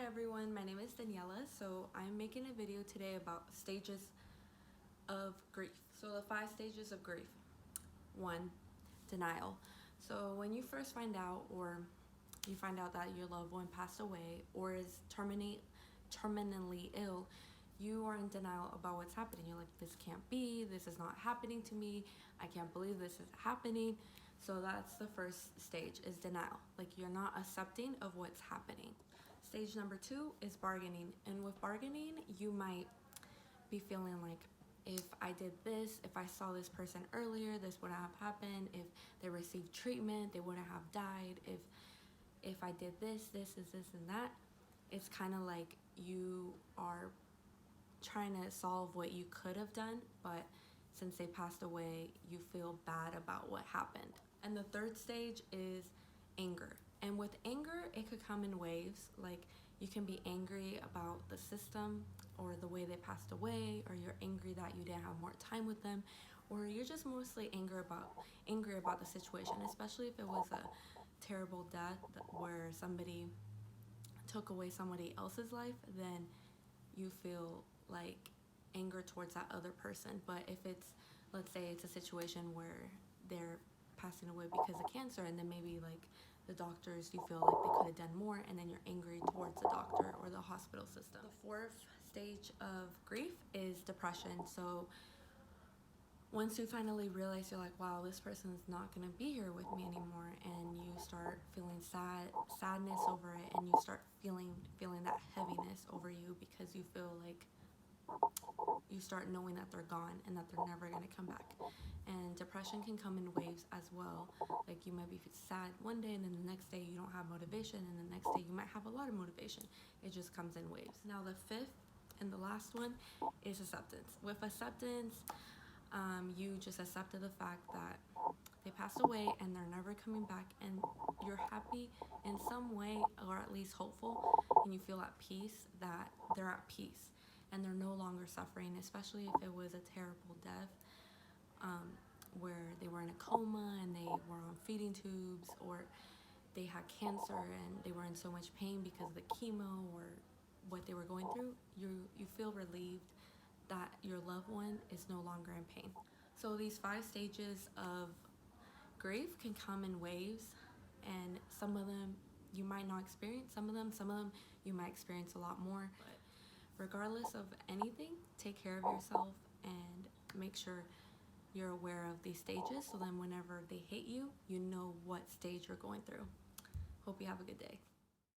everyone, my name is Daniela. So I'm making a video today about stages of grief. So the 5 stages of grief. 1, denial. So when you first find out, or you find out that your loved one passed away or is terminally ill, you are in denial about what's happening. You're like, this can't be, this is not happening to me, I can't believe this is happening. So that's the first stage, is denial. Like, you're not accepting of what's happening. Stage number 2 is bargaining. And with bargaining, you might be feeling like, if I did this, if I saw this person earlier, this wouldn't have happened. If they received treatment, they wouldn't have died. If I did this and that. It's kind of like you are trying to solve what you could have done, but since they passed away, you feel bad about what happened. And the third stage is anger. And with anger, it could come in waves. Like, you can be angry about the system or the way they passed away, or you're angry that you didn't have more time with them, or you're just mostly angry about the situation, especially if it was a terrible death where somebody took away somebody else's life. Then you feel like anger towards that other person. But if it's, let's say it's a situation where they're passing away because of cancer, and then maybe like the doctors, you feel like they could have done more, and then you're angry towards the doctor or the hospital system. The 4th stage of grief is depression. So once you finally realize, you're like, wow, this person's not gonna be here with me anymore, and you start feeling sadness over it, and you start feeling that heaviness over you, because you feel like you start knowing that they're gone and that they're never gonna come back. And depression can come in waves as well. Like, you might be sad one day, and then the next day you don't have motivation, and the next day you might have a lot of motivation. It just comes in waves. Now the 5th and the last one is acceptance. With acceptance, you just accepted the fact that they passed away and they're never coming back, and you're happy in some way, or at least hopeful, and you feel at peace that they're at peace and they're no longer suffering, especially if it was a terrible death, where they were in a coma and they were on feeding tubes, or they had cancer and they were in so much pain because of the chemo or what they were going through. You feel relieved that your loved one is no longer in pain. So these 5 stages of grief can come in waves, and some of them you might not experience, some of them you might experience a lot more. But regardless of anything, take care of yourself and make sure you're aware of these stages, so then whenever they hit you, you know what stage you're going through. Hope you have a good day.